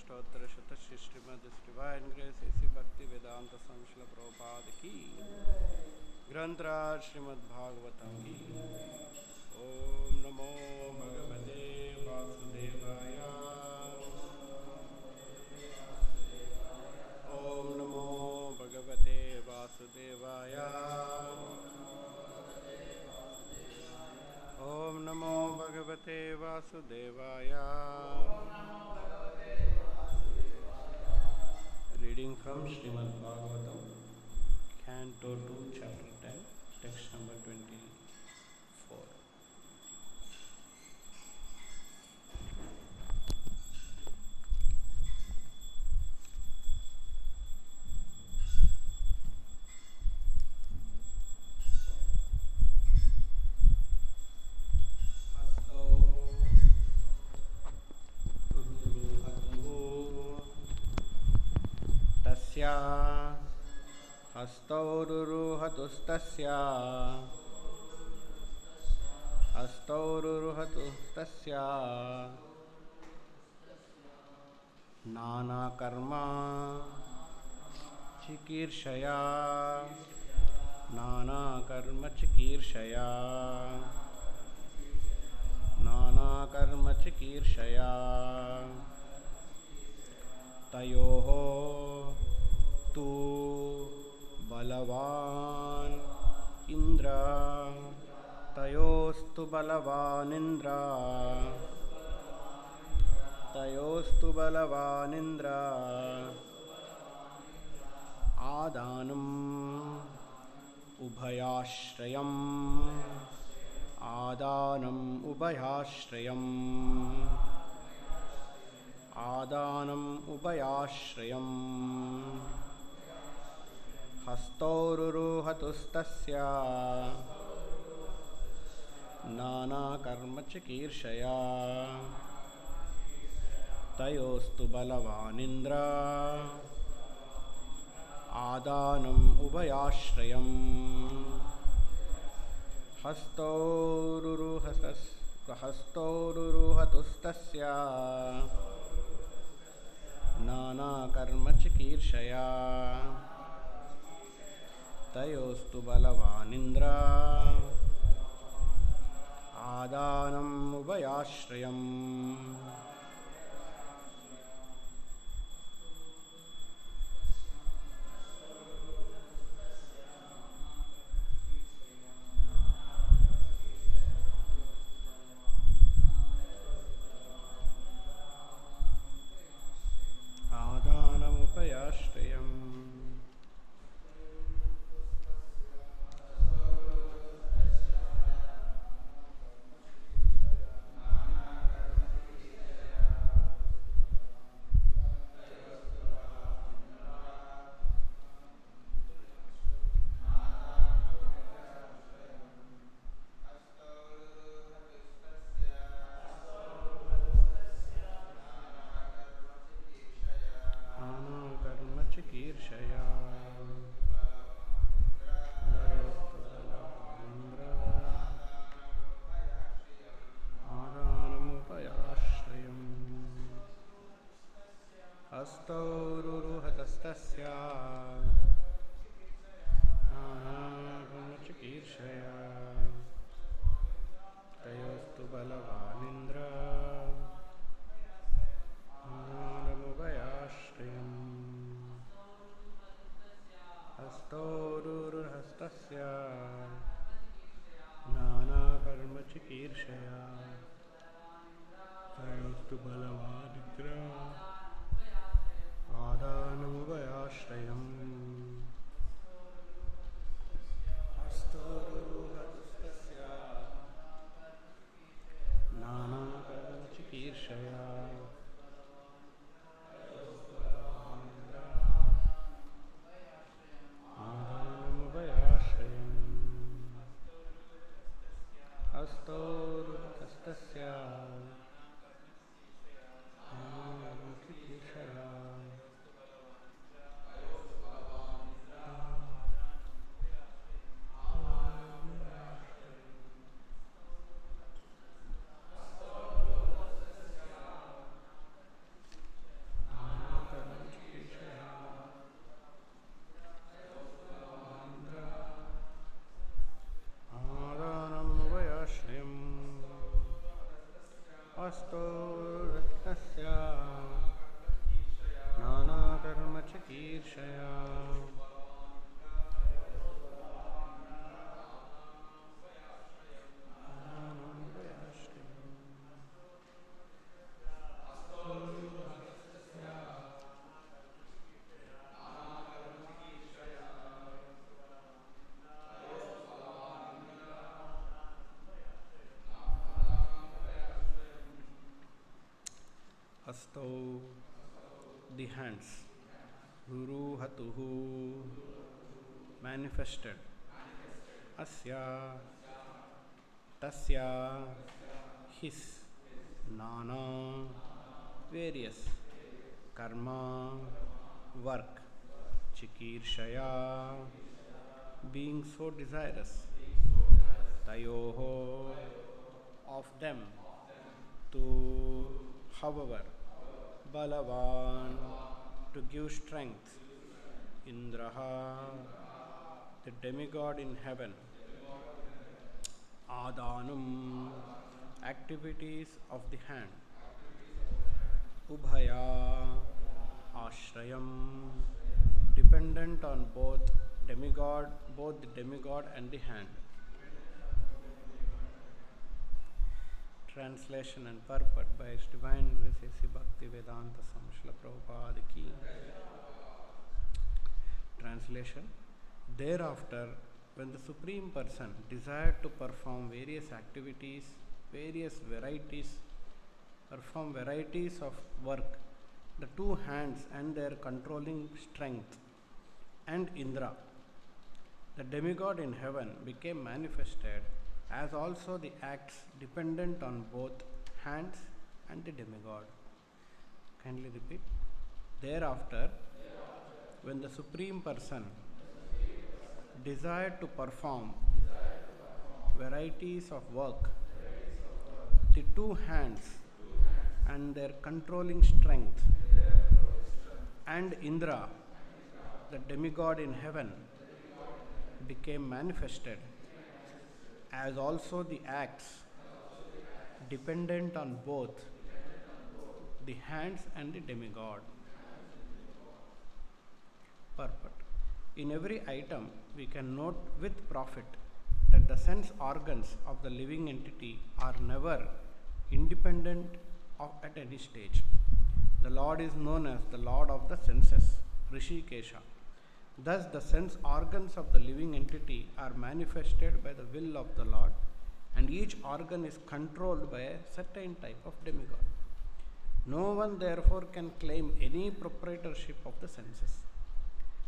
अष्टोत्तर शत Srimad Divine Grace ऐसी भक्ति वेदांत संश्ल प्रभुपाद की ग्रंथराज श्रीमद् भागवतम की। ओम नमो भगवते वासुदेवाय। ओम नमो भगवते वासुदेवाय। ओम नमो भगवते वासुदेवाय। Reading from Srimad Bhagavatam, Canto 2, Chapter 10, Text number 24. हस्तौरुरुहतुस्तस्या हस्तौरुरुहतुस्तस्या नानाकर्मा चिकीर्षया नानाकर्म चिकीर्षया नानाकर्म चिकीर्षया तयोः तु बलवान इंद्र तयोस्तु बलवान इंद्र तयोस्तु बलवान Indra आदानम् उभयाश्रयम् आदानम् उभयाश्रयम् आदानम् उभयाश्रयम् हस्तौरुरुहतुस्तस्या नानाकर्मचिकीर्षया तयोस्तु बलवानिन्द्र आदानम् उभयाश्रयम् हस्तौरुरुहतुस्तस्या नानाकर्मचिकीर्षया तयोस्तु बलवानिन्द्र आदानम् उभयाश्रयम् आदानम् उभयाश्रयम् हस्तौरुरुहतस्तस्या नानाकर्मचिकीर्षया तयोस्तु बलवानिन्द्र आदानमुभयाश्रयम् हस्तौरुरुहतस्तस्या नानाकर्मचिकीर्षया तयोस्तु बलवानिन्द्र आदानमुभयाश्रयम् हस्तौरुरुहतस्तस्या नानाकर्मचिकीर्षया आदानमुभयाश्रयम् हस्तौरुरुहतस्तस्या नानाकर्मचिकीर्षया Astortasya Nana Karma Chakirshaya Asto, the hands. Guru Hatuhu, manifested. Asya, Tasya, his. Nana, various. Karma, work. Chikirshaya, being so desirous. Tayoho, of them. To, however. Balavan, to give strength. Indraha, the demigod in heaven. Adanum, activities of the hand. Ubhaya, Ashrayam, dependent on both the demigod and the hand. Translation and purport by His Divine Grace A.C. Bhakti Vedanta Samshla Prabhupada Ki. Translation. Thereafter, when the Supreme Person desired to perform various activities, perform varieties of work, the two hands and their controlling strength, and Indra, the demigod in heaven, became manifested, as also the acts dependent on both hands and the demigod. Kindly repeat. Thereafter, when the Supreme Person desired to perform varieties of work, the two hands and their controlling strength, and Indra, the demigod in heaven, became manifested, as also the acts dependent on both the hands and the demigod. Purport. In every item, we can note with profit that the sense organs of the living entity are never independent at any stage. The Lord is known as the Lord of the senses, Rishikesha. Thus, the sense organs of the living entity are manifested by the will of the Lord, and each organ is controlled by a certain type of demigod. No one, therefore, can claim any proprietorship of the senses.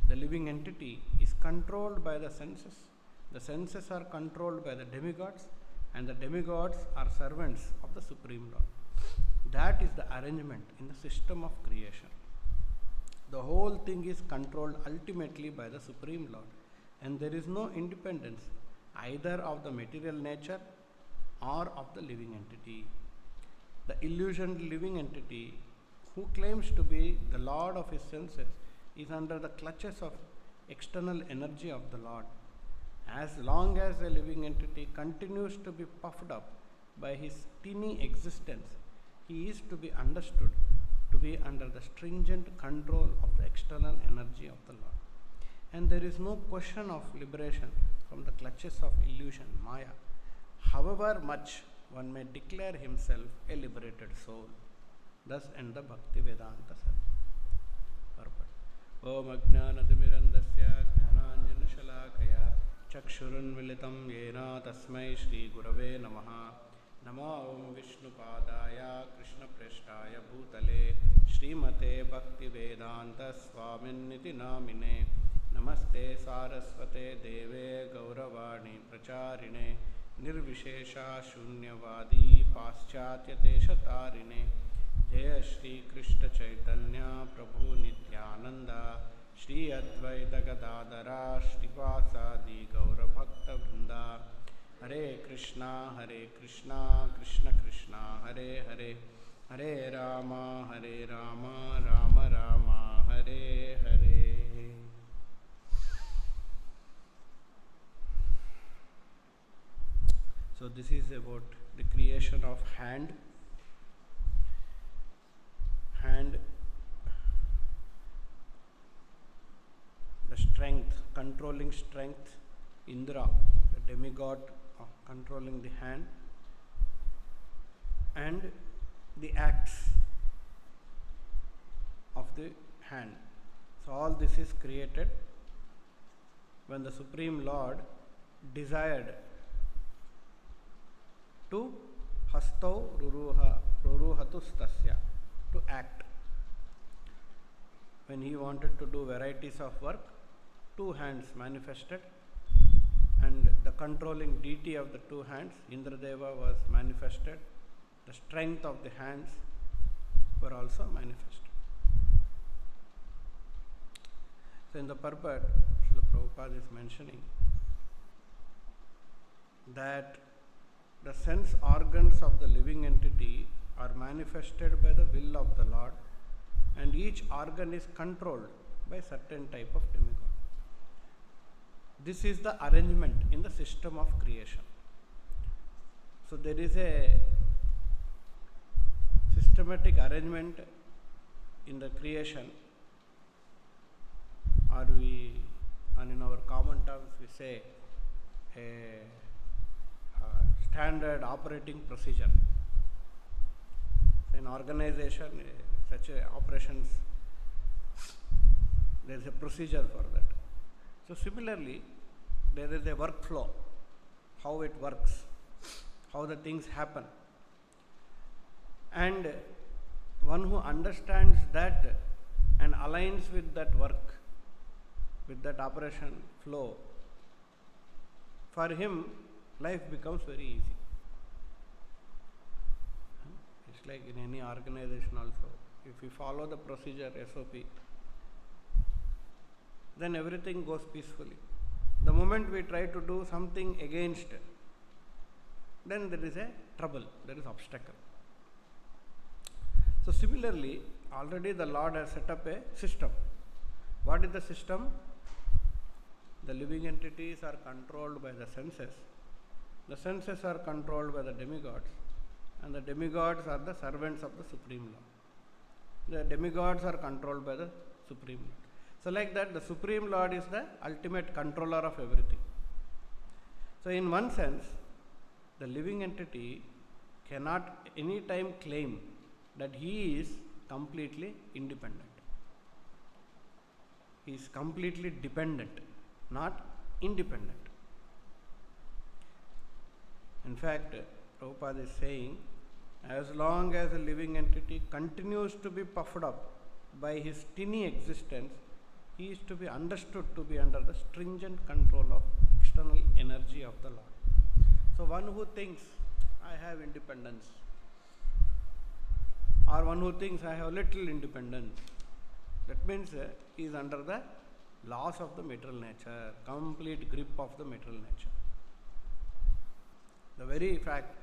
The living entity is controlled by the senses are controlled by the demigods, and the demigods are servants of the Supreme Lord. That is the arrangement in the system of creation. The whole thing is controlled ultimately by the Supreme Lord, and there is no independence either of the material nature or of the living entity. The illusioned living entity, who claims to be the Lord of his senses, is under the clutches of external energy of the Lord. As long as the living entity continues to be puffed up by his tiny existence, he is to be understood to be under the stringent control of the external energy of the Lord. And there is no question of liberation from the clutches of illusion, Maya, however much one may declare himself a liberated soul. Thus end the Bhakti Vedanta Purport. Om Ajnanatimirandasya Jnananjana Shalakaya Chakshurunmilitam Yena Tasmai Shri Gurave Namaha. Namo Om Vishnupadaya Krishna Preshtaya Bhutale Srimate Bhakti Vedanta Swaminiti Namine Namaste Saraswate Deve Gauravani Pracharine Nirvishesha Shunyavadi Paschatya Deshatarine Jaya Shri Krishna Chaitanya Prabhu Nityananda Shri Advaita Gadadara Shrivasadi Gaura Bhakta Vrinda Hare Krishna, Krishna Krishna, Hare Hare, Hare Rama, Rama Rama, Hare Hare. So this is about the creation of hand and the strength, controlling strength, Indra, the demigod controlling the hand, and the acts of the hand. So all this is created when the Supreme Lord desired to hasto ruruhatustasya, to act. When he wanted to do varieties of work, two hands manifested, and the controlling deity of the two hands, Indradeva, was manifested. The strength of the hands were also manifested. So in the purport, Srila Prabhupada is mentioning that the sense organs of the living entity are manifested by the will of the Lord, and each organ is controlled by certain type of demigod. This is the arrangement in the system of creation. So there is a systematic arrangement in the creation, or in our common terms we say a standard operating procedure. In organization, such operations, there is a procedure for that. So similarly, there is a workflow, how it works, how the things happen. And one who understands that and aligns with that work, with that operation flow, for him life becomes very easy. It's like in any organization also. If we follow the procedure SOP, then everything goes peacefully. The moment we try to do something against, then there is a trouble, there is obstacle. So similarly, already the Lord has set up a system. What is the system? The living entities are controlled by the senses. The senses are controlled by the demigods, and the demigods are the servants of the Supreme Lord. The demigods are controlled by the Supreme Lord. So like that, the Supreme Lord is the ultimate controller of everything. So in one sense, the living entity cannot any time claim that he is completely independent. He is completely dependent, not independent. In fact, Prabhupada is saying, as long as a living entity continues to be puffed up by his tiny existence, he is to be understood to be under the stringent control of external energy of the Lord. So one who thinks, I have independence, or one who thinks, I have little independence, that means he is under the laws of the material nature, complete grip of the material nature. The very fact,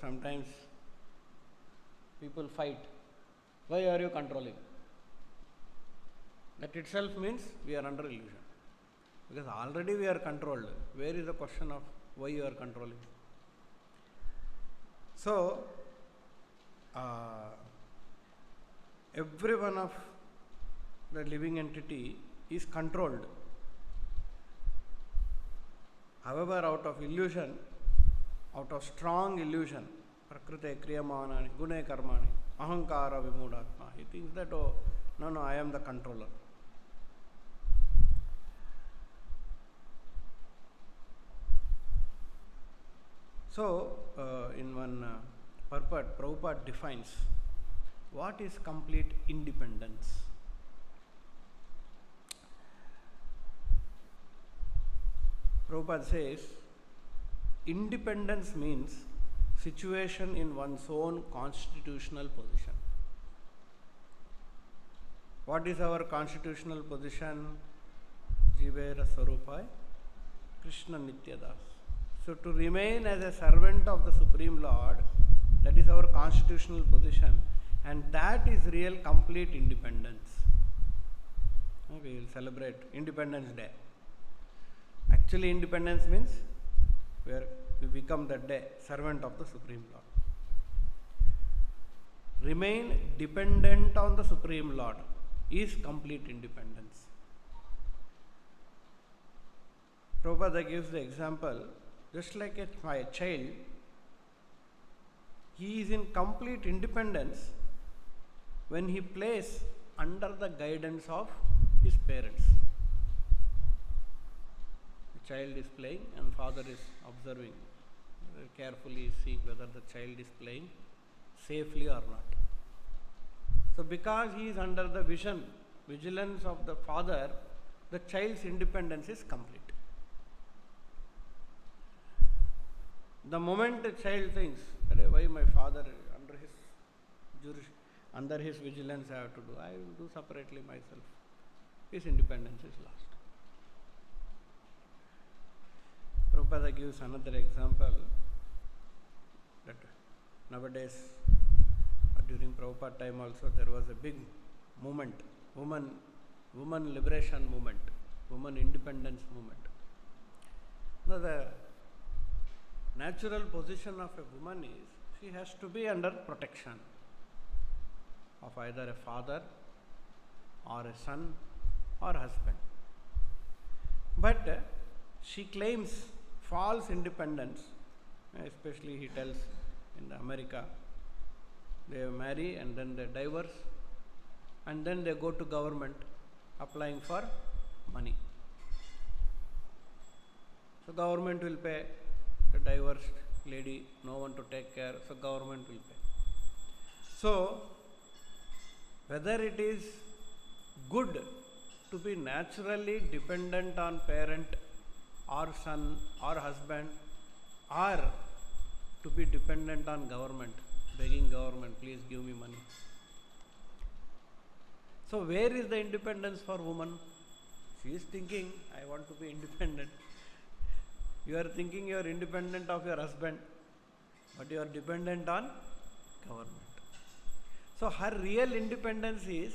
sometimes people fight. Why are you controlling? That itself means we are under illusion. Because already we are controlled. Where is the question of why you are controlling? So, every one of the living entity is controlled. However, out of illusion, out of strong illusion, prakrite kriyamanani, gune karmani, ahankara vimudatma, he thinks that, oh, no, I am the controller. So, in one purport, Prabhupada defines what is complete independence. Prabhupada says, independence means situation in one's own constitutional position. What is our constitutional position? Jivera Swarupai, Krishna Nityadas. So to remain as a servant of the Supreme Lord, that is our constitutional position, and that is real complete independence. We will celebrate Independence Day. Actually, independence means where we become that day servant of the Supreme Lord. remain dependent on the Supreme Lord is complete independence. Prabhupada gives the example, just like a child, he is in complete independence when he plays under the guidance of his parents. The child is playing and father is observing, very carefully seeing whether the child is playing safely or not. So because he is under the vigilance of the father, the child's independence is complete. The moment a child thinks, why my father under his vigilance I have to do, I will do separately myself, his independence is lost. Prabhupada gives another example that nowadays, during Prabhupada time also, there was a big movement, woman liberation movement, woman independence movement. Now the natural position of a woman is she has to be under protection of either a father or a son or husband. But she claims false independence, especially he tells in America, they marry and then they divorce and then they go to government applying for money. So government will pay the divorced lady, no one to take care, so government will pay. So whether it is good to be naturally dependent on parent or son or husband, or to be dependent on government, begging government, please give me money. So where is the independence for woman? She is thinking, I want to be independent. You are thinking you are independent of your husband, but you are dependent on government. So her real independence is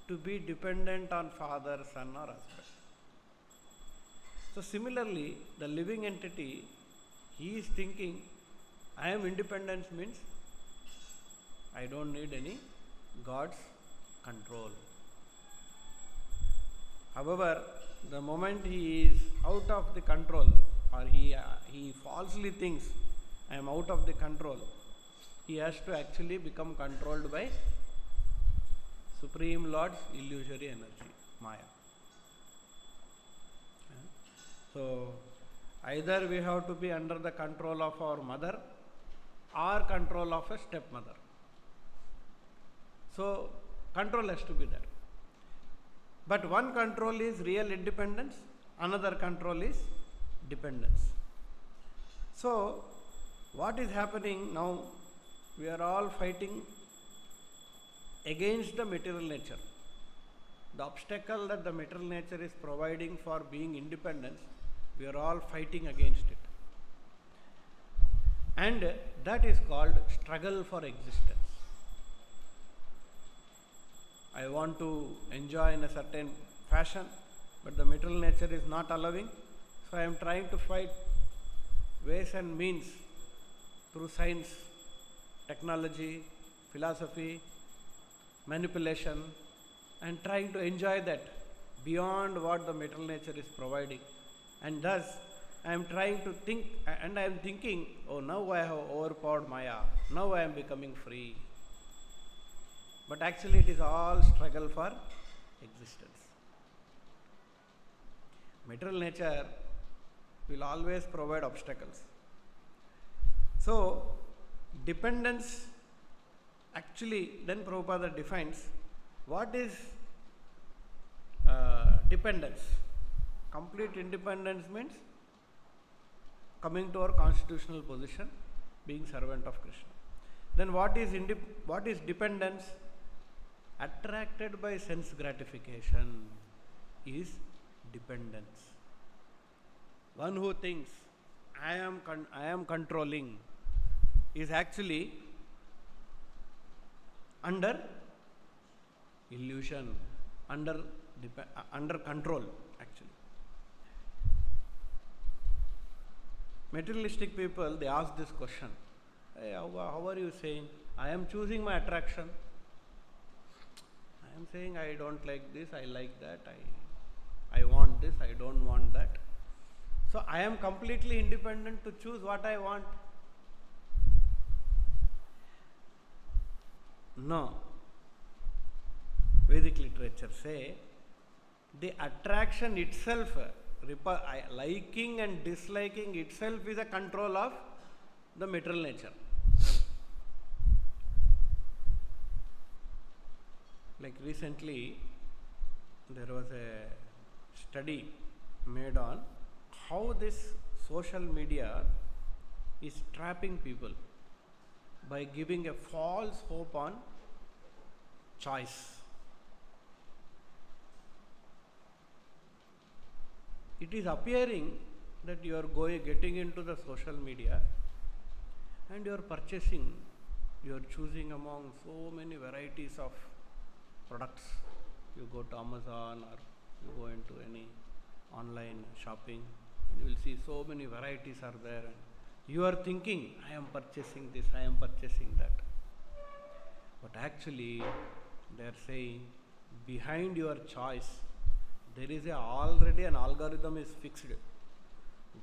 to be dependent on father, son or husband. So similarly, the living entity, he is thinking, I am independent means I don't need any God's control. However, the moment he is out of the control, or he falsely thinks I am out of the control, he has to actually become controlled by Supreme Lord's illusory energy, Maya. So either we have to be under the control of our mother or control of a stepmother. So control has to be there. But one control is real independence, another control is dependence. So what is happening now? We are all fighting against the material nature. The obstacle that the material nature is providing for being independent, we are all fighting against it. And that is called struggle for existence. I want to enjoy in a certain fashion, but the material nature is not allowing. So I am trying to fight ways and means through science, technology, philosophy, manipulation, and trying to enjoy that beyond what the material nature is providing. And thus I am trying to think, and I am thinking, oh, now I have overpowered Maya, now I am becoming free. But actually it is all struggle for existence. Material nature will always provide obstacles. So dependence, actually then Prabhupada defines what is dependence. Complete independence means coming to our constitutional position, being servant of Krishna. Then what is dependence? Attracted by sense gratification is dependence. One who thinks I am controlling is actually under illusion, under control actually. Materialistic people, they ask this question, Hey, how are you saying? I am choosing my attraction. I am saying I don't like this, I like that, I want this, I don't want that. So I am completely independent to choose what I want. No. Vedic literature say the attraction itself, liking and disliking itself is a control of the material nature. Like recently, there was a study made on how this social media is trapping people by giving a false hope on choice. It is appearing that you are getting into the social media and you are purchasing, you are choosing among so many varieties of products. You go to Amazon or you go into any online shopping, you will see so many varieties are there. You are thinking, I am purchasing this, I am purchasing that. But actually, they are saying behind your choice, there is already an algorithm is fixed.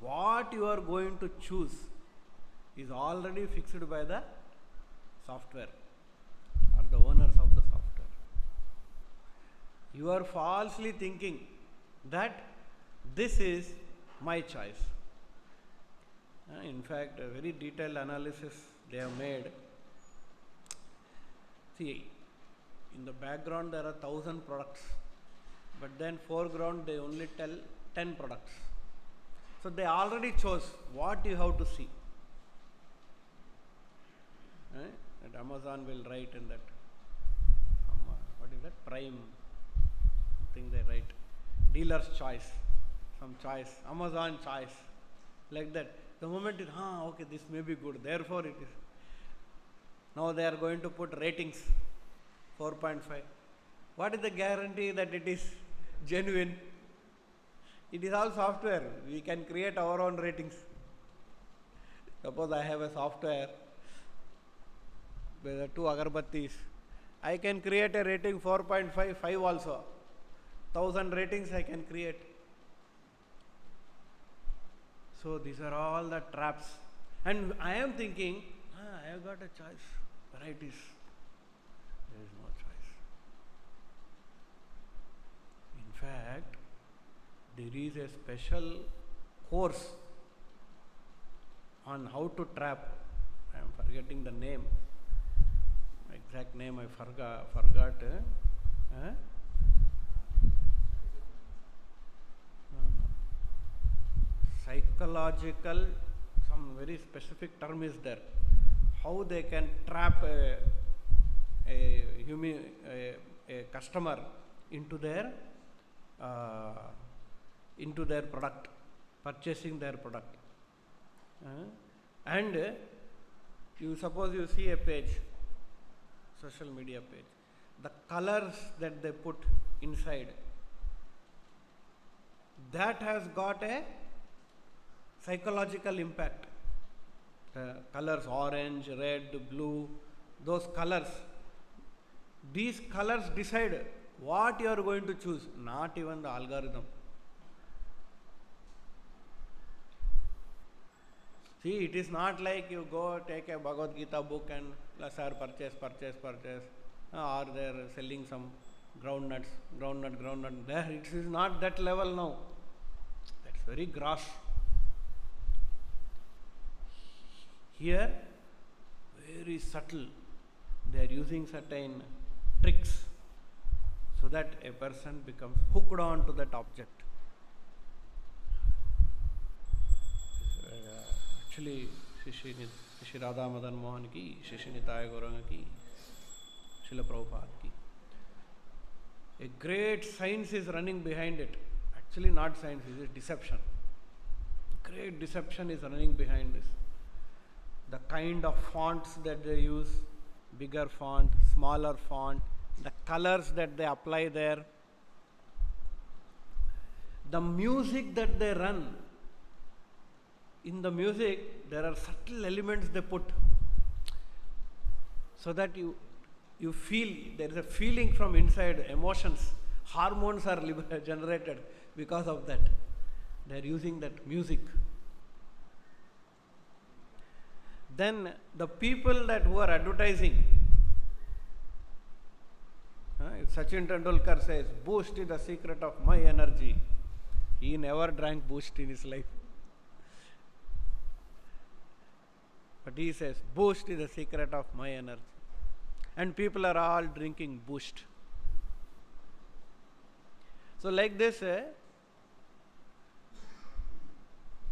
What you are going to choose is already fixed by the software or the owners of the software. You are falsely thinking that this is my choice. In fact, a very detailed analysis they have made. See, in the background there are 1,000 products, but then foreground they only tell 10 products. So they already chose what you have to see. That Amazon will write in that, what is that, Prime thing they write, dealer's choice, some choice, Amazon choice, like that. The moment it, okay, this may be good, therefore it is. Now they are going to put ratings, 4.5. What is the guarantee that it is genuine? It is all software. We can create our own ratings. Suppose I have a software with 2 agarbattis. I can create a rating 4.5, 5 also. 1,000 ratings I can create. So these are all the traps. And I am thinking, I have got a choice, varieties. There is no choice. In fact, there is a special course on how to trap. I am forgetting the name. Exact name I forgot. Psychological, some very specific term is there. How they can trap a customer into their product, purchasing their product. And you suppose you see a page, social media page, the colors that they put inside, that has got a psychological impact. The colors orange, red, blue, those colors, these colors decide what you are going to choose, not even the algorithm. See, it is not like you go take a Bhagavad Gita book and sir, purchase, or they are selling some groundnut. There, it is not that level now. That's very gross. Here, very subtle. They are using certain tricks so that a person becomes hooked on to that object. Actually, Shri Radha Madan Mohan ki, Shri Nitaya Gauranga ki, Srila Prabhupada ki. A great science is running behind it. Actually, not science, it is deception. Great deception is running behind this. The kind of fonts that they use, bigger font, smaller font, the colors that they apply there, the music that they run. In the music, there are subtle elements they put. so that you feel, there is a feeling from inside, emotions, hormones are generated because of that. They are using that music. Then the people that who are advertising, if Sachin Tendulkar says, Boost is the secret of my energy. He never drank Boost in his life. But he says, Boost is the secret of my energy. And people are all drinking Boost. So like this,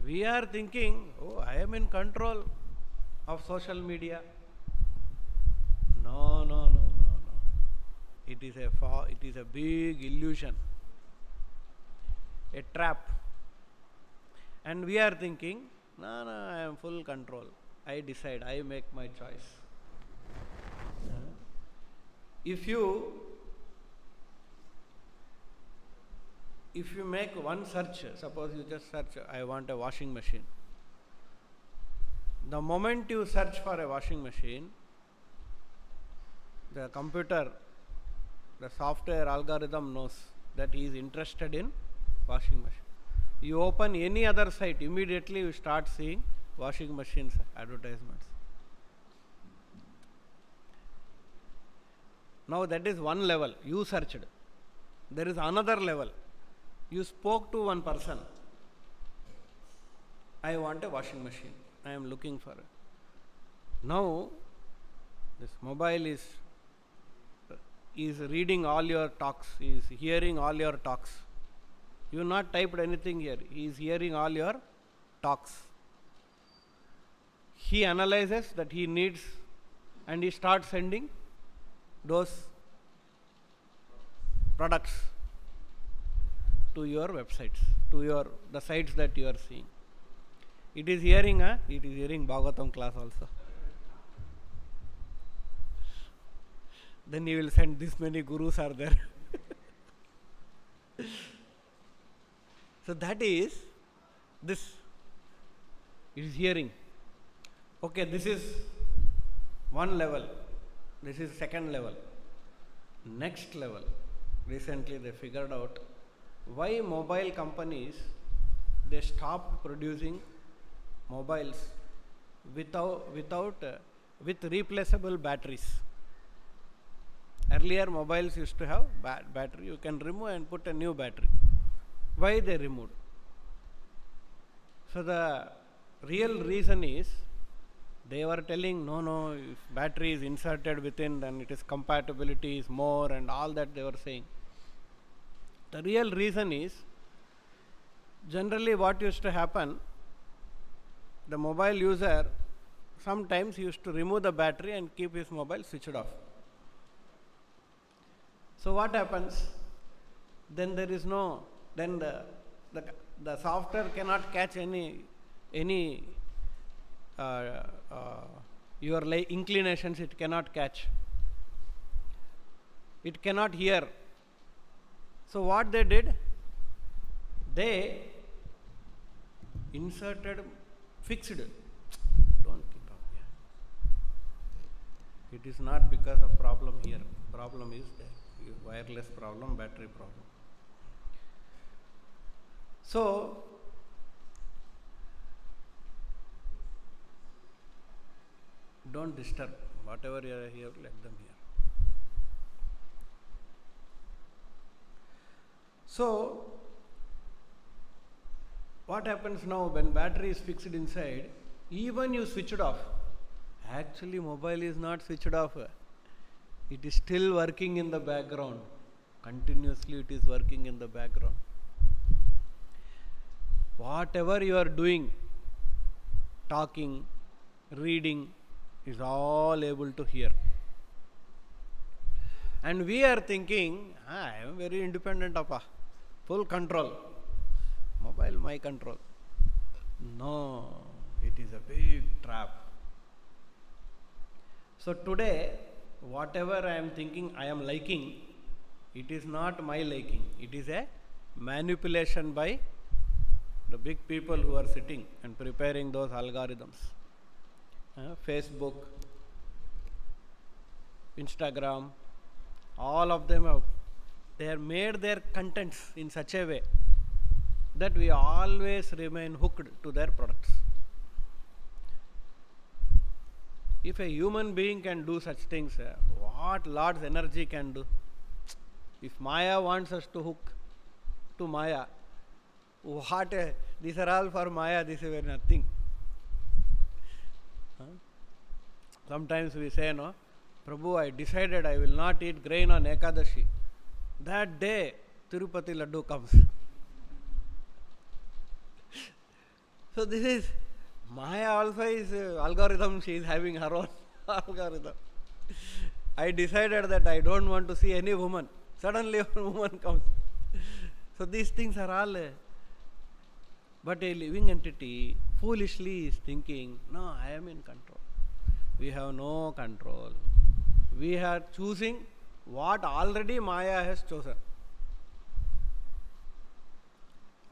we are thinking, oh, I am in control of social media. No. It is a big illusion, a trap. And we are thinking, no, I am full control. I decide, I make my choice. If you make one search, suppose you just search, I want a washing machine. The moment you search for a washing machine, the computer, the software algorithm knows that he is interested in washing machine. You open any other site, immediately you start seeing washing machines advertisements. Now that is one level, you searched. There is another level. You spoke to one person. I want a washing machine. I am looking for it. Now this mobile is reading all your talks, is hearing all your talks. You have not typed anything here. He is hearing all your talks. He analyzes that he needs and he starts sending those products to your websites, to the sites that you are seeing. It is hearing Bhagavatam class also. Then you will send this many gurus are there. So that is this. It is hearing. Okay, this is one level. This is second level. Next level. Recently they figured out why mobile companies, they stopped producing mobiles with replaceable batteries. Earlier mobiles used to have battery, you can remove and put a new battery. Why they removed? So the real reason is, they were telling, no, if battery is inserted within, then it is compatibility is more and all that they were saying. The real reason is, generally what used to happen, the mobile user sometimes used to remove the battery and keep his mobile switched off. So what happens? Then there is no, then the software cannot catch any your inclinations, it cannot catch. It cannot hear. So what they did? They inserted fixed. Don't keep up here. It is not because of problem here. Problem is there. Wireless problem, battery problem. So don't disturb. Whatever you are here, let them hear. So what happens now when battery is fixed inside, even you switch it off, actually mobile is not switched off. It is still working in the background. Continuously it is working in the background. Whatever you are doing, talking, reading, is all able to hear. And we are thinking, I am very independent, appa. Full control. Mobile, my control. No, it is a big trap. So today, whatever I am thinking I am liking, it is not my liking. It is a manipulation by the big people who are sitting and preparing those algorithms. Facebook, Instagram, all of them have made their contents in such a way that we always remain hooked to their products. If a human being can do such things, what Lord's energy can do? If Maya wants us to hook to Maya, these are all for Maya, this is nothing. Sometimes we say, no, Prabhu, I decided I will not eat grain on Ekadashi. That day, Tirupati Laddu comes. So this is, Maya also is algorithm, she is having her own algorithm. I decided that I don't want to see any woman. Suddenly a woman comes. So these things are all, but a living entity foolishly is thinking, no, I am in control. We have no control. We are choosing what already Maya has chosen.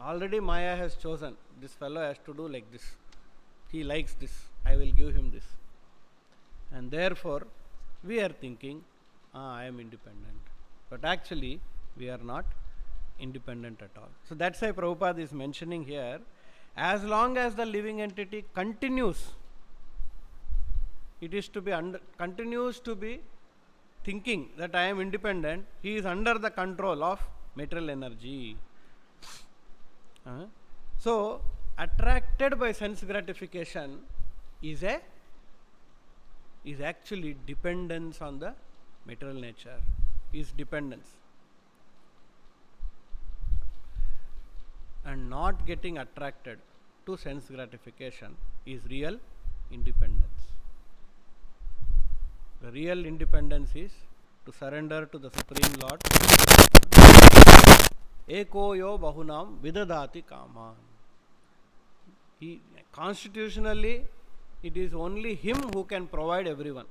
Already Maya has chosen. This fellow has to do like this. He likes this. I will give him this. And therefore, we are thinking, I am independent. But actually, we are not independent at all. So that's why Prabhupada is mentioning here, as long as the living entity continues, it is to be continues to be thinking that I am independent, he is under the control of material energy. So, attracted by sense gratification is actually dependence on the material nature, is dependence. And not getting attracted to sense gratification is real independence. The real independence is to surrender to the Supreme Lord. Eko yo bahunam vidadati kaman. Constitutionally, it is only him who can provide everyone.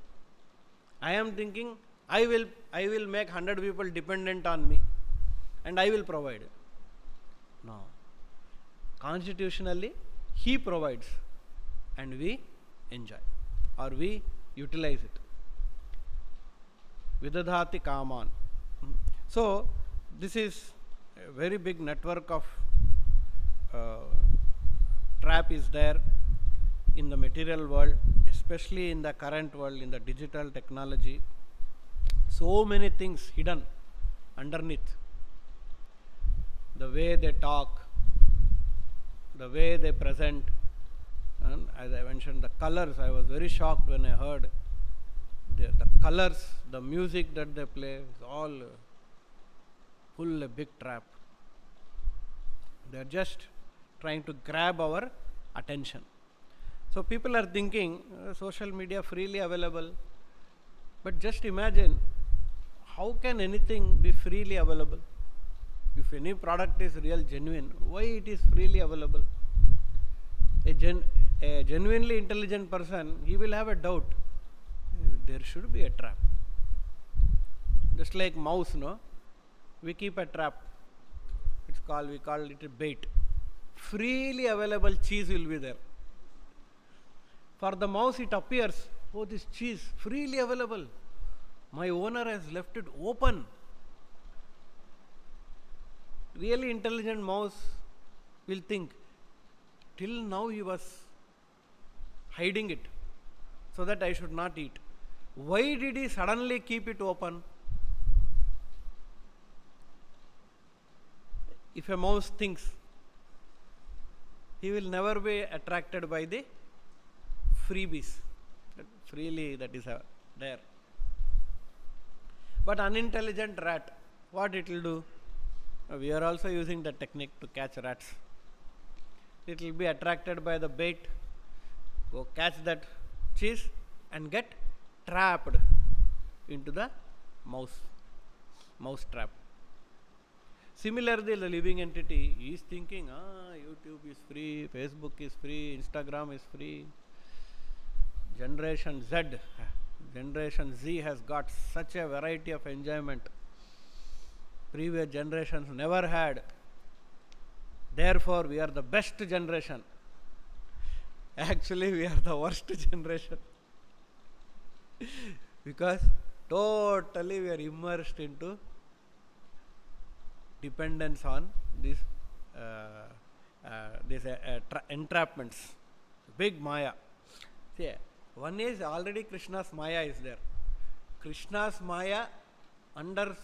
I am thinking, I will make 100 people dependent on me and I will provide. No. Constitutionally, he provides and we enjoy or we utilize it. Vidadhati kaman. So, this is a very big network of trap is there in the material world, especially in the current world, in the digital technology. So many things hidden underneath. The way they talk, the way they present, and as I mentioned, the colors. I was very shocked when I heard the colors, the music that they play is all full a big trap. They are just trying to grab our attention. So people are thinking social media freely available, but just imagine how can anything be freely available? If any product is real genuine, why it is freely available? A genuinely intelligent person, he will have a doubt. There should be a trap. Just like mouse, no? We keep a trap. We call it a bait. Freely available cheese will be there. For the mouse it appears, oh, this cheese freely available. My owner has left it open. Really intelligent mouse will think, till now he was hiding it so that I should not eat. Why did he suddenly keep it open? If a mouse thinks, he will never be attracted by the freebies. Freely that is there. But unintelligent rat, what it will do? We are also using the technique to catch rats. It will be attracted by the bait, go catch that cheese and get trapped into the mouse trap. Similarly, the living entity is thinking, YouTube is free, Facebook is free, Instagram is free. Generation Z has got such a variety of enjoyment previous generations never had. Therefore, we are the best generation. Actually, we are the worst generation. Because Totally we are immersed into dependence on these entrapments. Big Maya. See, one is already Krishna's Maya is there. Krishna's Maya, under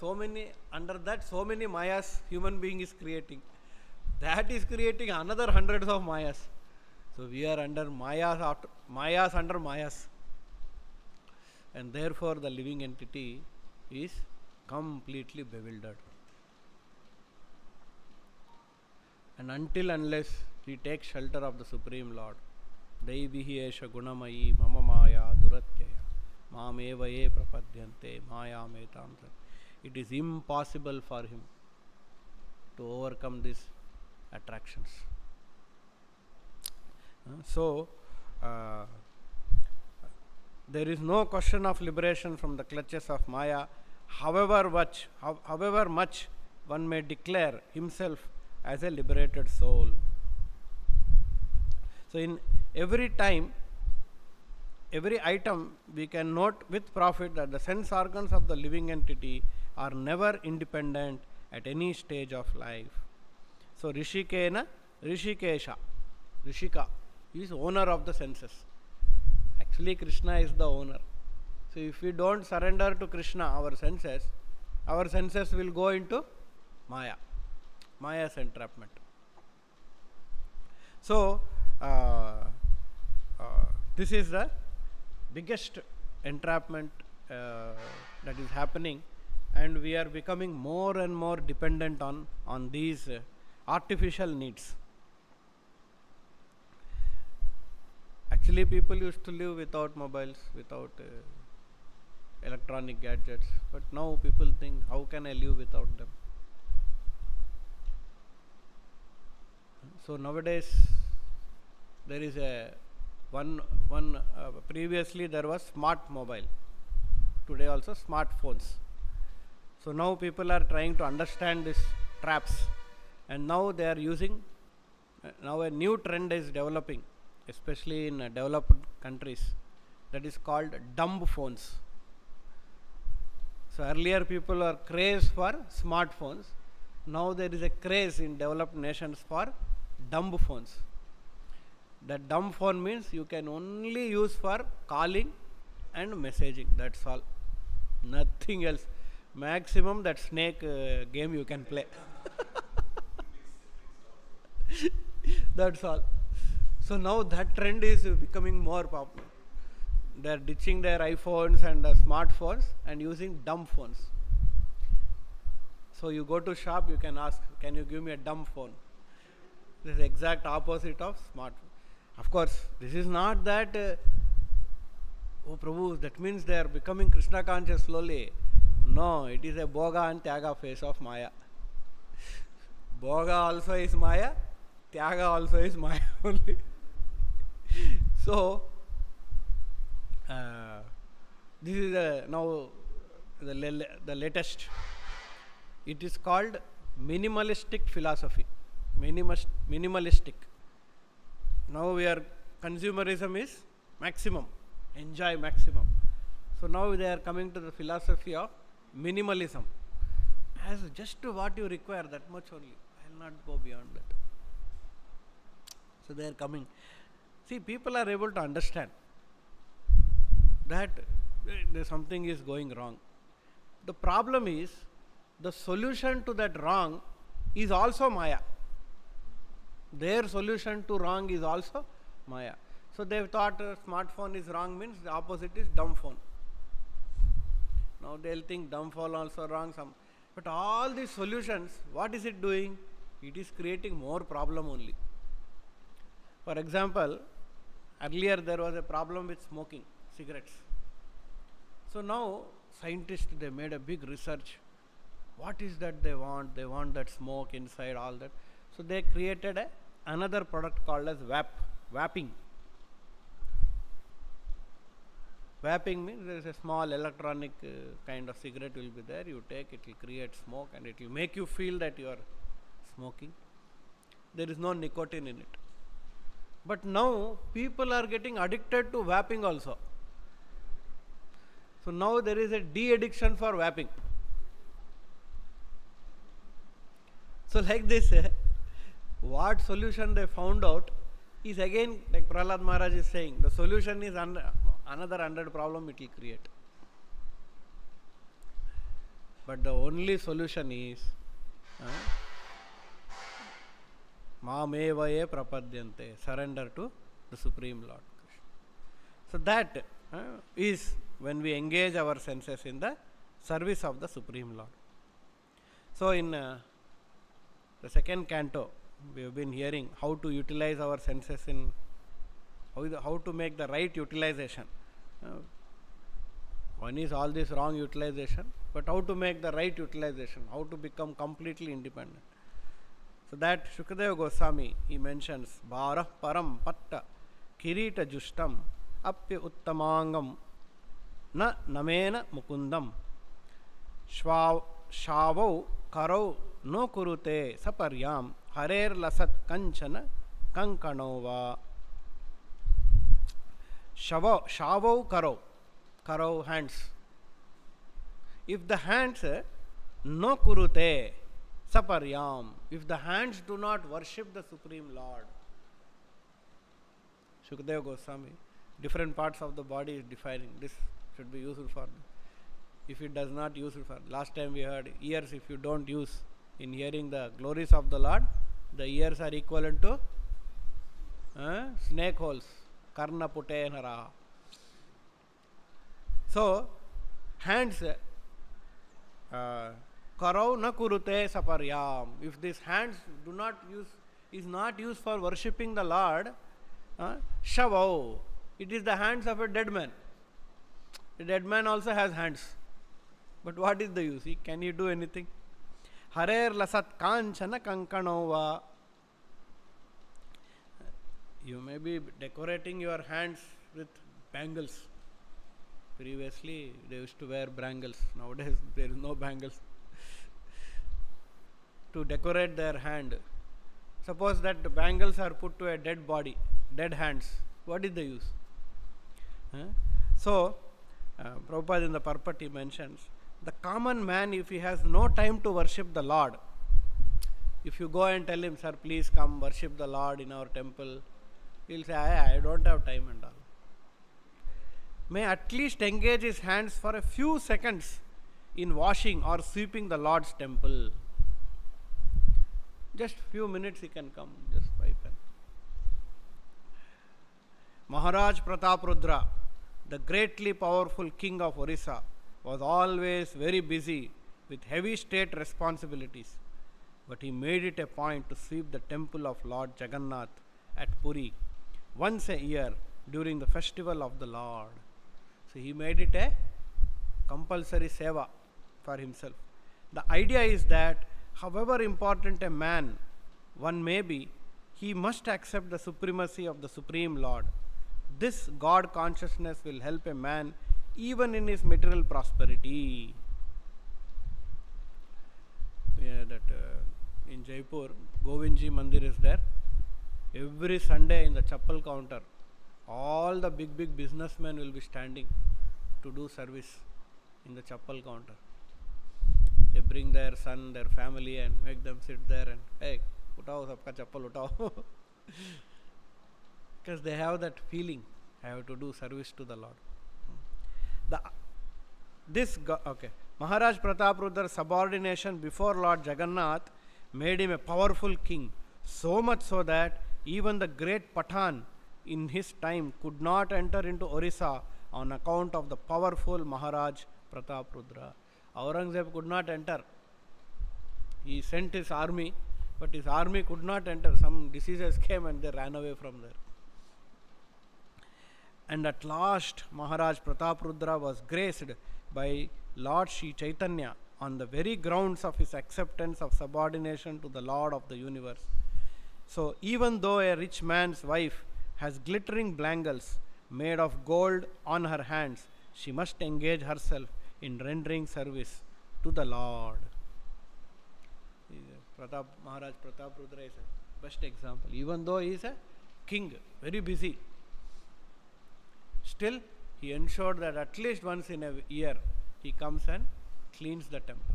that so many Mayas human being is creating. That is creating another hundreds of Mayas. So we are under Mayas after Mayas under Mayas. And therefore the living entity is completely bewildered. And unless he takes shelter of the Supreme Lord, Daivihi esha gunamayi mama maya duratyaya mameva ye prapadyante maya metam sat. It is impossible for him to overcome these attractions. There is no question of liberation from the clutches of Maya, however much one may declare himself as a liberated soul. So in every item we can note with profit that the sense organs of the living entity are never independent at any stage of life. So Rishikena, Rishikesha, Rishika is owner of the senses. Actually Krishna is the owner. So if we don't surrender to Krishna, our senses will go into Maya, Maya's entrapment. So this is the biggest entrapment that is happening, and we are becoming more and more dependent on these artificial needs. Actually people used to live without mobiles, without electronic gadgets, but now people think, how can I live without them? So nowadays there is previously there was smart mobile, today also smartphones. So now people are trying to understand these traps, and now they are using, now a new trend is developing, especially in developed countries, that is called dumb phones. So earlier people are crazed for smartphones, now there is a craze in developed nations for dumb phones. That dumb phone means you can only use for calling and messaging, that's all, nothing else. Maximum that snake game you can play. That's all. So now that trend is becoming more popular. They are ditching their iPhones and smartphones and using dumb phones. So you go to shop, you can ask, can you give me a dumb phone? This is the exact opposite of smartphone. Of course, this is not that, oh Prabhu, that means they are becoming Krishna conscious slowly. No, it is a Bhoga and Tyaga phase of Maya. Bhoga also is Maya, Tyaga also is Maya only. So, this is now the latest. It is called minimalistic philosophy. Minimalistic. Now we are, consumerism is maximum, enjoy maximum. So now they are coming to the philosophy of minimalism. As just what you require, that much only. I will not go beyond that. So they are coming. See, people are able to understand that something is going wrong. The problem is, the solution to that wrong is also Maya. Their solution to wrong is also Maya. So they thought smartphone is wrong means the opposite is dumb phone. Now they will think dumb phone also wrong. But all these solutions, what is it doing? It is creating more problem only. For example, earlier there was a problem with smoking cigarettes. So now scientists, they made a big research. What is that they want? They want that smoke inside, all that. So they created another product called as vaping. Vaping means there is a small electronic kind of cigarette will be there. You take, it will create smoke and it will make you feel that you are smoking. There is no nicotine in it. But now people are getting addicted to vaping also. So now there is a de-addiction for vaping. So like this, what solution they found out is again, like Prahlad Maharaj is saying, the solution is another 100 problem it will create. But the only solution is Mamevaye prapadyante, surrender to the Supreme Lord Krishna. So that is when we engage our senses in the service of the Supreme Lord. So in the second canto, we have been hearing how to utilize our senses in how to make the right utilization. One is all this wrong utilization, but how to make the right utilization, how to become completely independent. So that Shukadeva Goswami, he mentions Bharah Param Patta Kirita Justam Appya Uttamangam Na Namena Mukundam Shavau Karau No Kurute Saparyam Harer Lasat Kanchana Kankanova Shavau Karau hands. If the hands no kurute saparyam, if the hands do not worship the Supreme Lord, Shukadeva Goswami, different parts of the body is defining. This should be useful for them. If it does not useful for, last time we heard ears, if you don't use in hearing the glories of the Lord, the ears are equivalent to snake holes, karna pute nara. So hands karau na kurute saparyam. If these hands do not use, is not used for worshipping the Lord, shavau, it is the hands of a dead man. The dead man also has hands, but what is the use? Can he do anything? Harer lasat kanchana kankanova. You may be decorating your hands with bangles. Previously, they used to wear bangles. Nowadays, there is no bangles. To decorate their hand. Suppose that the bangles are put to a dead body, dead hands. What is the use? So, Prabhupada in the purport he mentions, the common man, if he has no time to worship the Lord, if you go and tell him, sir, please come worship the Lord in our temple, he will say, I don't have time and all. May at least engage his hands for a few seconds in washing or sweeping the Lord's temple. Just few minutes he can come, just wipe and. Maharaj Prataprudra, the greatly powerful king of Orissa, was always very busy with heavy state responsibilities, but he made it a point to sweep the temple of Lord Jagannath at Puri once a year during the festival of the Lord. So he made it a compulsory seva for himself. The idea is that however important a man one may be, he must accept the supremacy of the Supreme Lord. This God consciousness will help a man even in his material prosperity. Yeah, that in Jaipur, Govindji Mandir is there. Every Sunday in the chappal counter, all the big businessmen will be standing to do service in the chappal counter. They bring their son, their family and make them sit there and, hey, utao sabka chappal utao. Because they have that feeling, I have to do service to the Lord. Maharaj Prataprudra's subordination before Lord Jagannath made him a powerful king, so much so that even the great Pathan in his time could not enter into Orissa on account of the powerful Maharaj Prataprudra. Aurangzeb could not enter. He sent his army, but his army could not enter. Some diseases came and they ran away from there. And at last, Maharaj Prataprudra was graced by Lord Sri Chaitanya on the very grounds of his acceptance of subordination to the Lord of the universe. So, even though a rich man's wife has glittering bangles made of gold on her hands, she must engage herself in rendering service to the Lord. Maharaj Prataprudra is a best example. Even though he is a king, very busy, still he ensured that at least once in a year he comes and cleans the temple.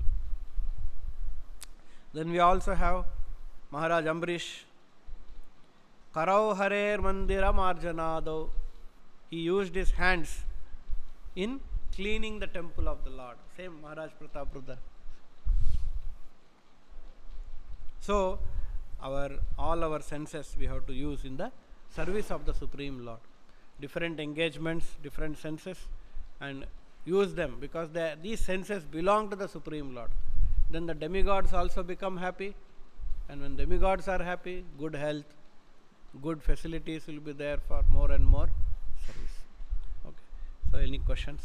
Then we also have Maharaj Ambrish. Karau Harer Mandira Marjanado. He used his hands in cleaning the temple of the Lord. Same Maharaj Pratap Rudra. So, all our senses we have to use in the service of the Supreme Lord. Different engagements, different senses, and use them, because these senses belong to the Supreme Lord. Then the demigods also become happy, and when demigods are happy, good health, good facilities will be there for more and more service. Okay. So, any questions?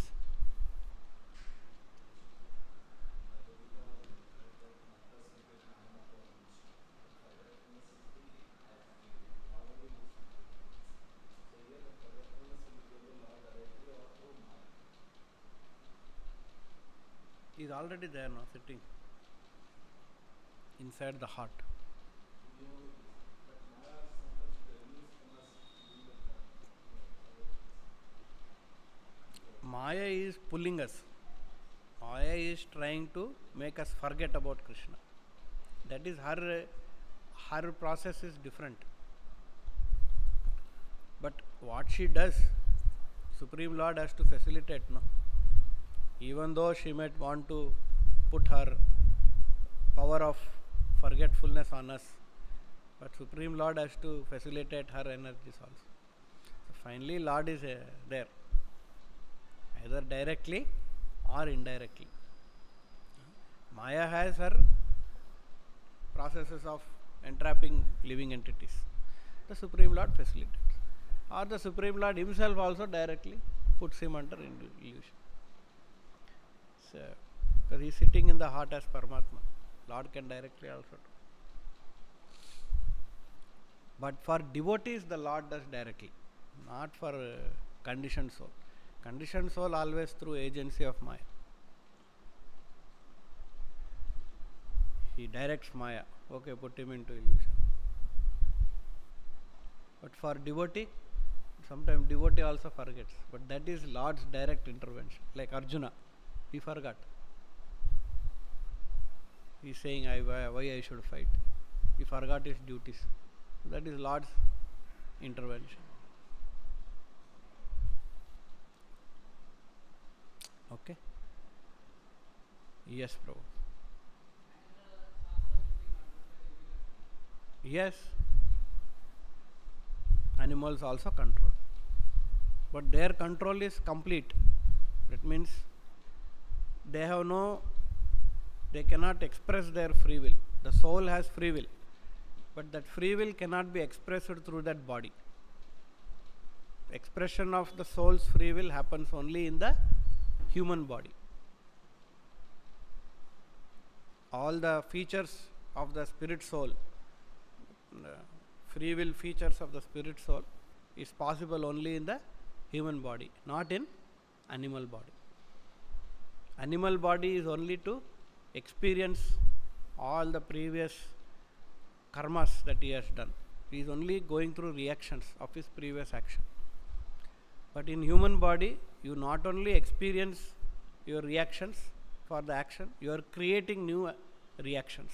He is already there now, sitting inside the heart. Maya is pulling us. Maya is trying to make us forget about Krishna. That is her process is different. But what she does, Supreme Lord has to facilitate, no? Even though she might want to put her power of forgetfulness on us, but Supreme Lord has to facilitate her energies also. So finally Lord is there, either directly or indirectly. Maya has her processes of entrapping living entities. The Supreme Lord facilitates. Or the Supreme Lord himself also directly puts him under illusion. So, because he is sitting in the heart as Paramatma. Lord can directly also do. But for devotees, the Lord does directly, not for conditioned soul. Conditioned soul always through agency of Maya. He directs Maya. Okay, put him into illusion. But for devotee, sometimes devotee also forgets. But that is Lord's direct intervention. Like Arjuna, he forgot. He is saying, why I should fight. He forgot his duties. That is Lord's intervention. Okay? Yes, Prabhu. Yes. Animals also control. But their control is complete. That means they cannot express their free will. The soul has free will. But that free will cannot be expressed through that body. Expression of the soul's free will happens only in the human body. All the features of the spirit soul, the free will features of the spirit soul, is possible only in the human body, not in animal body. Animal body is only to experience all the previous karmas that he has done. He is only going through reactions of his previous action. But in human body, you not only experience your reactions for the action, you are creating new reactions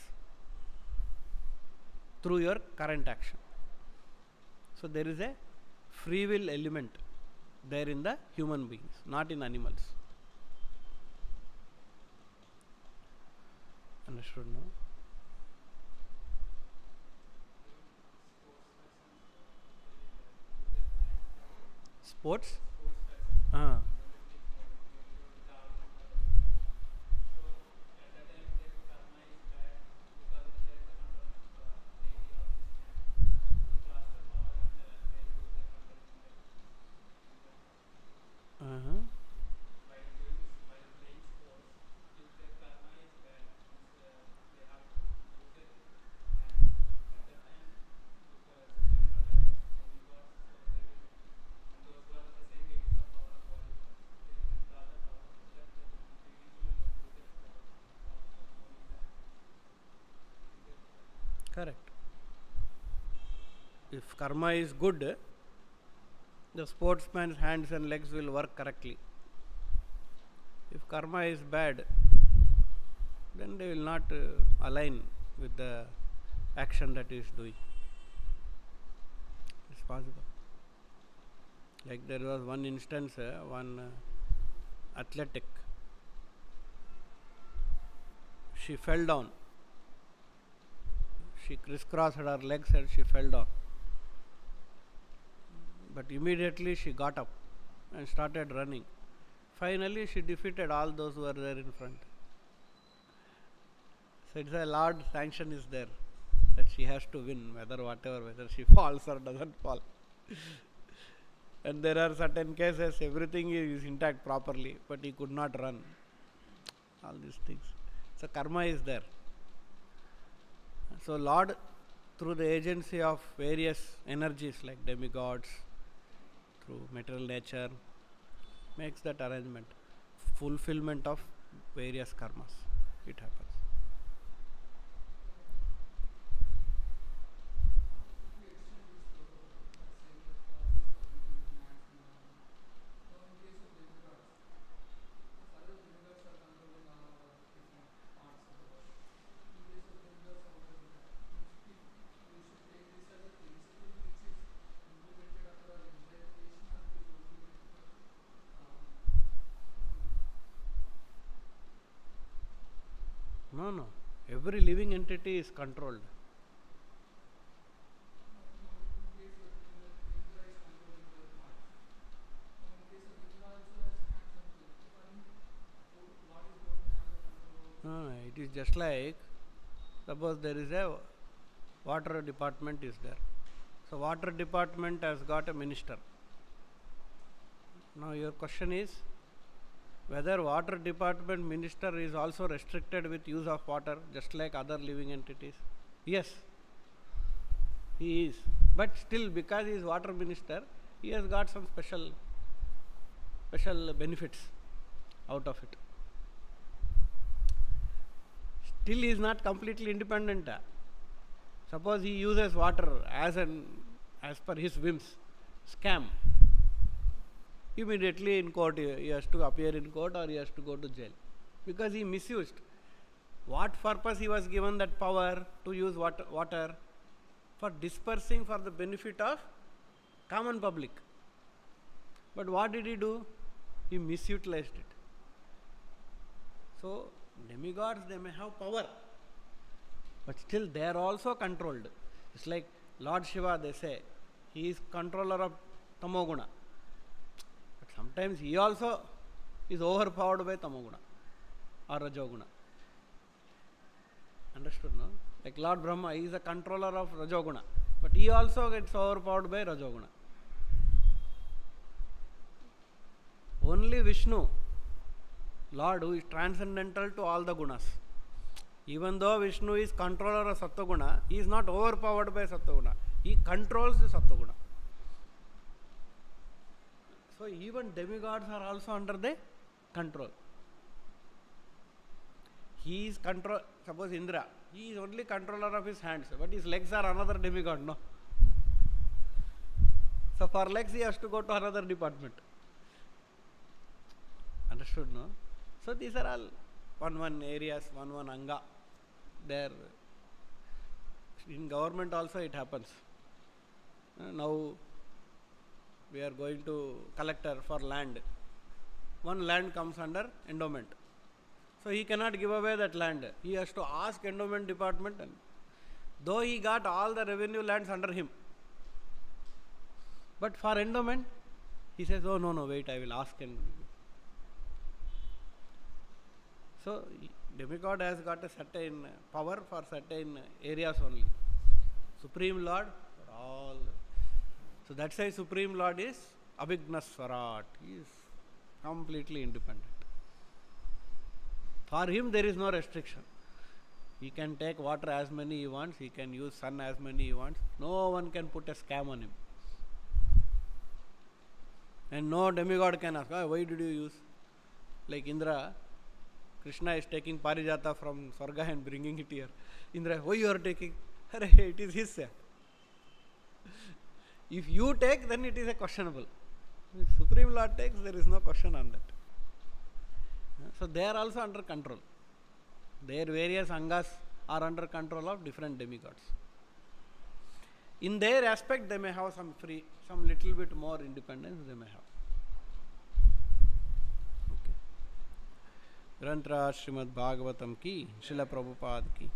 through your current action. So there is a free will element there in the human beings, not in animals. Understood, no? Sports? Correct. If karma is good, the sportsman's hands and legs will work correctly. If karma is bad, then they will not align with the action that he is doing. It's possible. Like there was one instance, one athletic, she fell down. She crisscrossed her legs and she fell down. But immediately she got up and started running. Finally she defeated all those who were there in front. So it's a Lord's sanction is there that she has to win, whether she falls or doesn't fall. And there are certain cases everything is intact properly, but he could not run. All these things. So karma is there. So Lord, through the agency of various energies like demigods, through material nature, makes that arrangement, fulfillment of various karmas. It happens. No. Every living entity is controlled. No, it is just like, suppose there is a water department is there. So water department has got a minister. Now your question is, whether water department minister is also restricted with use of water just like other living entities? Yes, he is. But still, because he is water minister, he has got some special benefits out of it. Still he is not completely independent. Suppose he uses water as per his whims, scam. Immediately in court he has to appear in court or he has to go to jail because he misused. What purpose he was given that power to use water? For dispersing for the benefit of common public. But what did he do? He misutilized it. So demigods, they may have power, but still they are also controlled. It's like Lord Shiva, they say he is controller of tamoguna. Sometimes he also is overpowered by tamoguna or rajoguna. Understood, no? Like Lord Brahma, he is a controller of rajoguna, but he also gets overpowered by rajoguna. Only Vishnu, Lord, who is transcendental to all the gunas. Even though Vishnu is controller of sattva-guna, he is not overpowered by sattva-guna. He controls the sattva-guna. So even demigods are also under the control. He is control. Suppose Indra, he is only controller of his hands, but his legs are another demigod, no? So for legs he has to go to another department. Understood, no? So these are all one areas, one anga. There in government also it happens. Now we are going to collector for land. One land comes under endowment. So he cannot give away that land. He has to ask endowment department, and though he got all the revenue lands under him, but for endowment he says, oh no, wait, I will ask and give you. So demigod has got a certain power for certain areas only. Supreme Lord for all. So that's why Supreme Lord is Abhigna Swarat. He is completely independent. For him there is no restriction. He can take water as many he wants, he can use sun as many he wants. No one can put a scam on him. And no demigod can ask, why did you use? Like Indra, Krishna is taking Parijata from Swarga and bringing it here. Indra, why you are taking? It is his. If you take, then it is a questionable. If Supreme Lord takes, there is no question on that. So they are also under control. Their various angas are under control of different demigods. In their aspect, they may have some little bit more independence they may have. Okay. Granth Raj Srimad Bhagavatam ki, Srila Prabhupada ki.